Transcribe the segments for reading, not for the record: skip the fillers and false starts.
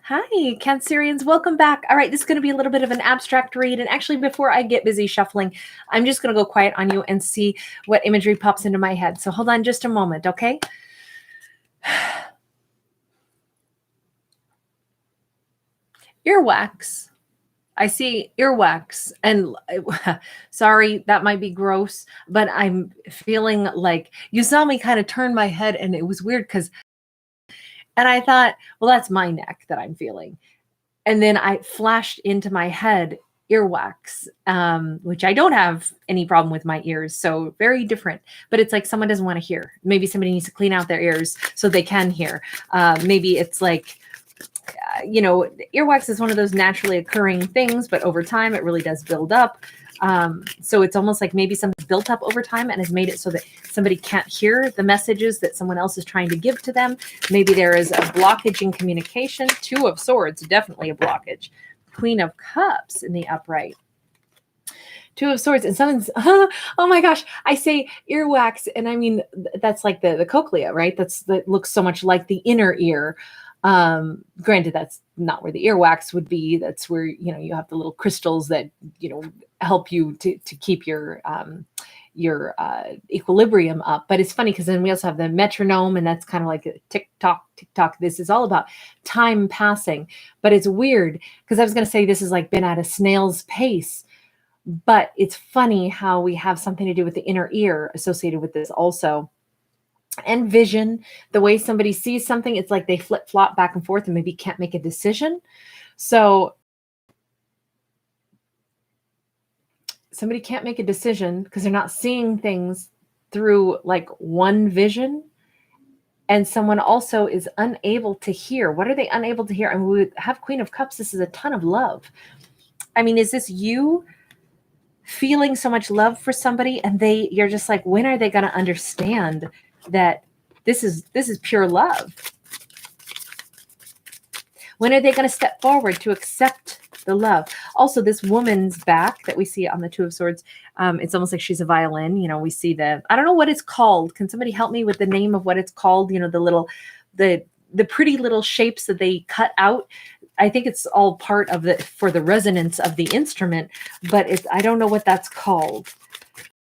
Hi, Cancerians. Welcome back. All right, this is going to be a little bit of an abstract read. And actually, before I get busy shuffling, I'm just going to go quiet on you and see what imagery pops into my head. So hold on just a moment, okay? Earwax. I see earwax. And sorry, that might be gross, but I'm feeling like you saw me kind of turn my head, and it was weird because, and I thought, well, that's my neck that I'm feeling. And then I flashed into my head earwax, which I don't have any problem with my ears. So very different, but it's like someone doesn't want to hear. Maybe somebody needs to clean out their ears so they can hear. Maybe it's like, earwax is one of those naturally occurring things, but over time it really does build up. So it's almost like maybe something's built up over time and has made it so that somebody can't hear the messages that someone else is trying to give to them. Maybe there is a blockage in communication. Two of Swords, definitely a blockage. Queen of Cups in the upright. Two of Swords, and someone's, oh my gosh, I say earwax, and I mean, that's like the cochlea, right? That looks so much like the inner ear. Granted, that's not where the earwax would be. That's where, you have the little crystals that, help you to keep your equilibrium up. But it's funny because then we also have the metronome, and that's kind of like a tick tock, tick tock. This is all about time passing, but it's weird because I was going to say this is like been at a snail's pace, but it's funny how we have something to do with the inner ear associated with this also. And vision, the way somebody sees something, it's like they flip-flop back and forth and maybe can't make a decision. So somebody can't make a decision because they're not seeing things through like one vision. And someone also is unable to hear. What are they unable to hear? And we have Queen of Cups. This is a ton of love. I mean, is this you feeling so much love for somebody and you're just like, when are they going to understand that this is pure love? When are they going to step forward to accept the love? Also, this woman's back that we see on the Two of Swords, it's almost like she's a violin. We see I don't know what it's called. Can somebody help me with the name of what it's called? The pretty little shapes that they cut out. I think it's all part of for the resonance of the instrument, but I don't know what that's called.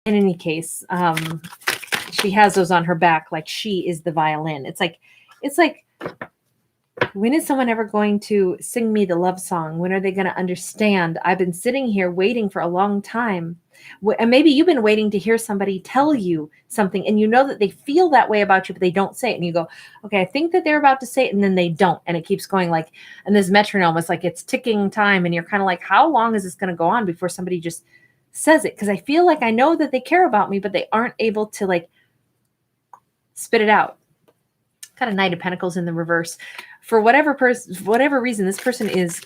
In any case, she has those on her back, like she is the violin. It's like, when is someone ever going to sing me the love song? When are they going to understand? I've been sitting here waiting for a long time. And maybe you've been waiting to hear somebody tell you something, and you know that they feel that way about you, but they don't say it. And you go, okay, I think that they're about to say it, and then they don't. And it keeps going like, and this metronome is like, it's ticking time. And you're kind of like, how long is this going to go on before somebody just says it? Because I feel like I know that they care about me, but they aren't able to like spit it out. Kind of Knight of Pentacles in the reverse. For whatever reason, this person is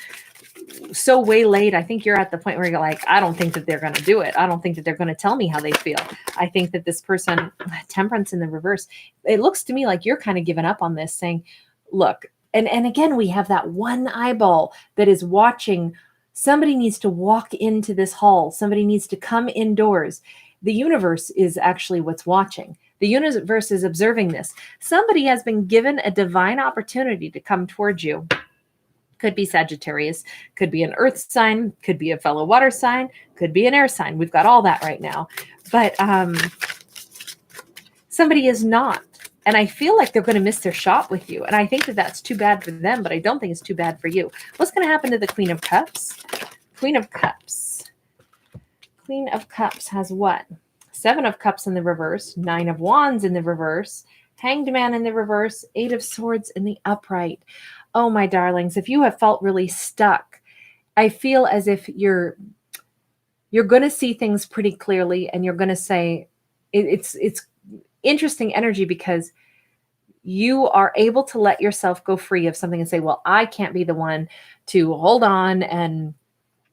so waylaid. I think you're at the point where you're like, I don't think that they're going to do it. I don't think that they're going to tell me how they feel. I think that this person, Temperance in the reverse, it looks to me like you're kind of giving up on this, saying, look, and again, we have that one eyeball that is watching. Somebody needs to walk into this hall. Somebody needs to come indoors. The universe is actually what's watching. The universe is observing this. Somebody has been given a divine opportunity to come towards you. Could be Sagittarius, could be an earth sign, could be a fellow water sign, could be an air sign. We've got all that right now. But somebody is not. And I feel like they're going to miss their shot with you. And I think that that's too bad for them, but I don't think it's too bad for you. What's going to happen to the Queen of Cups? Queen of Cups. Queen of Cups has what? Seven of Cups in the reverse, Nine of Wands in the reverse, Hanged Man in the reverse, Eight of Swords in the upright. Oh, my darlings, if you have felt really stuck, I feel as if you're going to see things pretty clearly, and you're going to say, it's interesting energy because you are able to let yourself go free of something and say, well, I can't be the one to hold on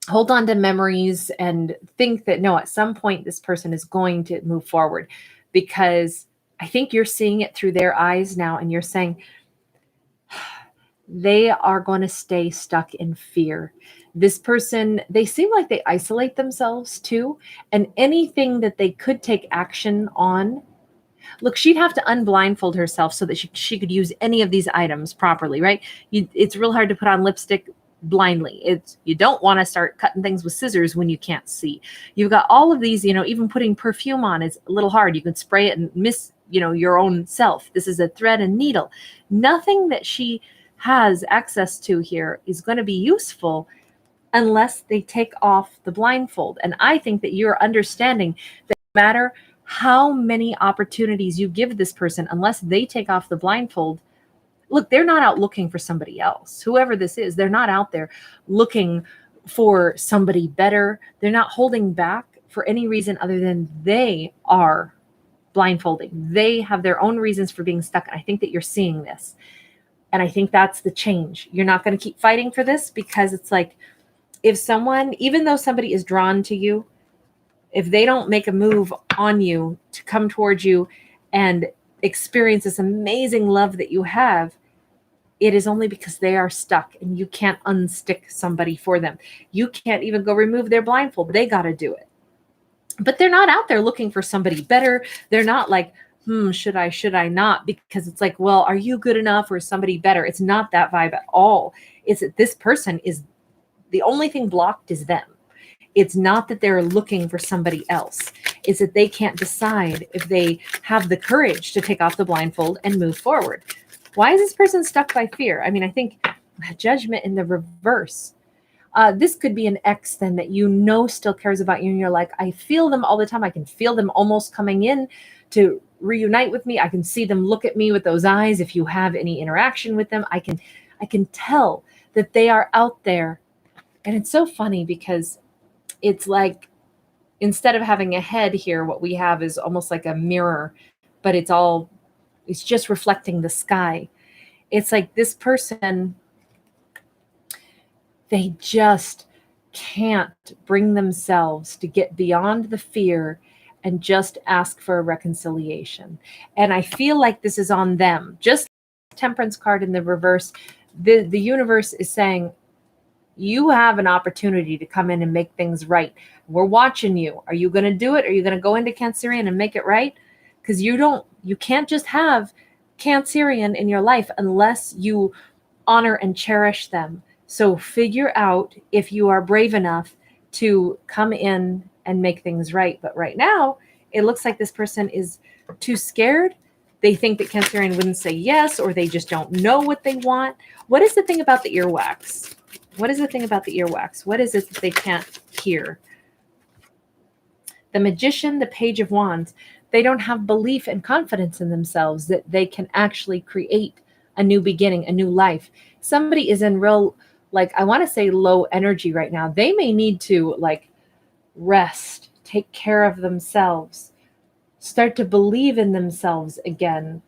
to memories and think that, no, at some point this person is going to move forward, because I think you're seeing it through their eyes now, and you're saying they are going to stay stuck in fear. This person, they seem like they isolate themselves too, and anything that they could take action on, Look, she'd have to unblindfold herself so that she could use any of these items properly, right? It's real hard to put on lipstick blindly. You don't want to start cutting things with scissors when you can't see. You've got all of these, even putting perfume on is a little hard. You can spray it and miss, your own self. This is a thread and needle. Nothing that she has access to here is going to be useful unless they take off the blindfold. And I think that you're understanding that no matter how many opportunities you give this person, unless they take off the blindfold, look, they're not out looking for somebody else. Whoever this is, they're not out there looking for somebody better. They're not holding back for any reason other than they are blindfolding. They have their own reasons for being stuck. I think that you're seeing this. And I think that's the change. You're not going to keep fighting for this, because it's like, if someone, even though somebody is drawn to you, if they don't make a move on you to come towards you and experience this amazing love that you have, it is only because they are stuck, and you can't unstick somebody for them. You can't even go remove their blindfold. They got to do it. But they're not out there looking for somebody better. They're not like, should I not? Because it's like, well, are you good enough or is somebody better? It's not that vibe at all. It's that this person is, the only thing blocked is them. It's not that they're looking for somebody else. It's that they can't decide if they have the courage to take off the blindfold and move forward. Why is this person stuck by fear? I mean, I think judgment in the reverse. This could be an ex then that still cares about you, and you're like, I feel them all the time. I can feel them almost coming in to reunite with me. I can see them look at me with those eyes. If you have any interaction with them, I can tell that they are out there. And it's so funny because it's like, instead of having a head here, what we have is almost like a mirror, but it's just reflecting the sky. It's like this person, they just can't bring themselves to get beyond the fear and just ask for a reconciliation. And I feel like this is on them. Just Temperance card in the reverse, the universe is saying, you have an opportunity to come in and make things right. We're watching you. Are you going to do it? Are you going to go into Cancerian and make it right? Because you can't just have Cancerian in your life unless you honor and cherish them. So figure out if you are brave enough to come in and make things right. But right now, it looks like this person is too scared. They think that Cancerian wouldn't say yes, or they just don't know what they want. What is the thing about the earwax? What is the thing about the earwax? What is it that they can't hear? The Magician, the Page of Wands, they don't have belief and confidence in themselves that they can actually create a new beginning, a new life. Somebody is in real, I want to say low energy right now. They may need to rest, take care of themselves, start to believe in themselves again,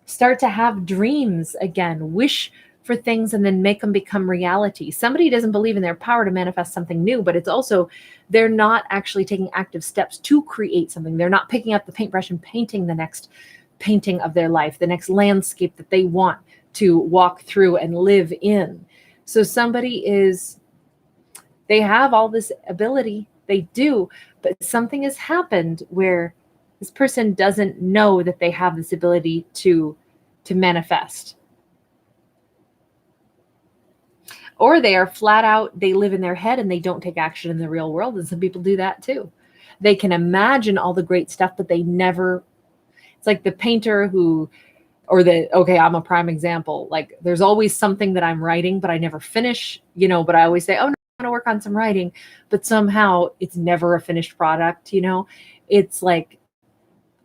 start to have dreams again, wish for things and then make them become reality. Somebody doesn't believe in their power to manifest something new, but it's also, they're not actually taking active steps to create something. They're not picking up the paintbrush and painting the next painting of their life, the next landscape that they want to walk through and live in. So they have all this ability, they do, but something has happened where this person doesn't know that they have this ability to manifest. Or they are flat out, they live in their head and they don't take action in the real world. And some people do that too. They can imagine all the great stuff, but they never, it's like the painter I'm a prime example. There's always something that I'm writing, but I never finish, but I always say, oh no, I want to work on some writing, but somehow it's never a finished product. It's like,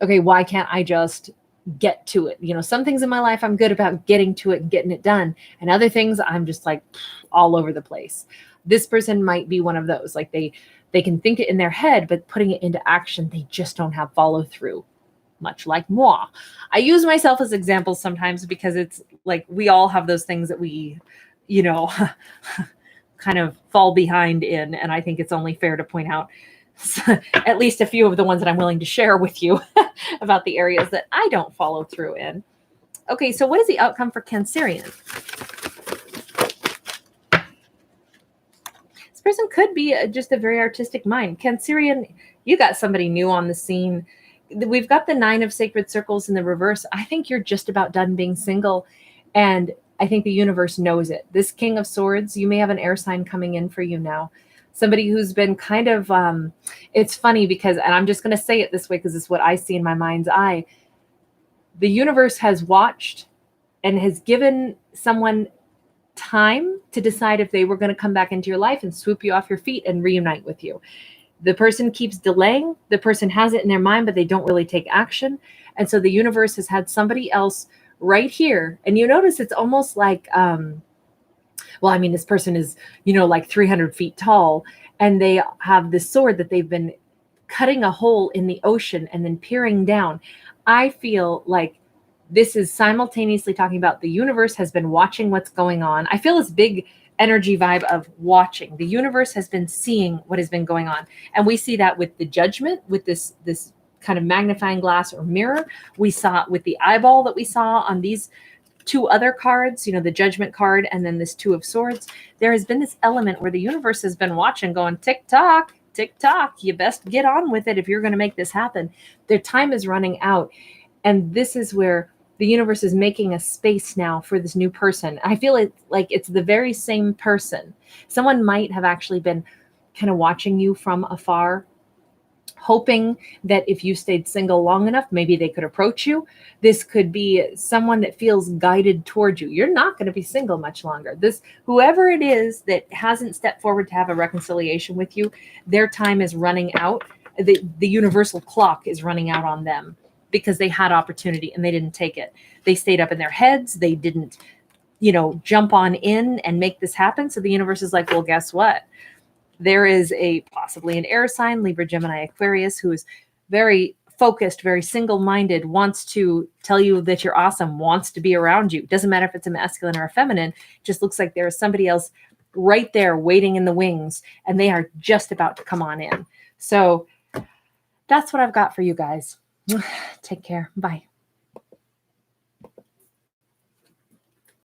okay, why can't I just get to it? Some things in my life I'm good about getting to it and getting it done. And other things I'm just all over the place. This person might be one of those. They can think it in their head, but putting it into action, they just don't have follow through. Much like moi. I use myself as examples sometimes because it's we all have those things that we, kind of fall behind in. And I think it's only fair to point out at least a few of the ones that I'm willing to share with you about the areas that I don't follow through in. Okay, so what is the outcome for Cancerian? This person could be just a very artistic mind. Cancerian, you got somebody new on the scene. we've got the 9 of sacred circles in the reverse. I think you're just about done being single. And I think the universe knows it. This King of Swords, you may have an air sign coming in for you now. Somebody who's been kind of, it's funny because, and I'm just going to say it this way because it's what I see in my mind's eye. The universe has watched and has given someone time to decide if they were going to come back into your life and swoop you off your feet and reunite with you. The person keeps delaying. The person has it in their mind, but they don't really take action. And so the universe has had somebody else right here. And you notice it's almost like, well, I mean, this person is, like 300 feet tall, and they have this sword that they've been cutting a hole in the ocean and then peering down. I feel like this is simultaneously talking about the universe has been watching what's going on. I feel this big energy vibe of watching. The universe has been seeing what has been going on. And we see that with the Judgment, with this kind of magnifying glass or mirror. We saw it with the eyeball that we saw on these 2 other cards, the Judgment card and then this 2 of Swords. There has been this element where the universe has been watching, going, tick tock, you best get on with it if you're going to make this happen. Their time is running out. And this is where the universe is making a space now for this new person. I feel like it's the very same person. Someone might have actually been kind of watching you from afar, hoping that if you stayed single long enough, maybe they could approach you. This could be someone that feels guided towards you. You're not going to be single much longer. Whoever it is that hasn't stepped forward to have a reconciliation with you, their time is running out. The universal clock is running out on them, because they had opportunity and they didn't take it. They stayed up in their heads. They didn't, jump on in and make this happen. So the universe is like, well, guess what? There is possibly an air sign, Libra, Gemini, Aquarius, who is very focused, very single-minded, wants to tell you that you're awesome, wants to be around you. Doesn't matter if it's a masculine or a feminine. It just looks like there is somebody else right there waiting in the wings, and they are just about to come on in. So that's what I've got for you guys. Take care. Bye.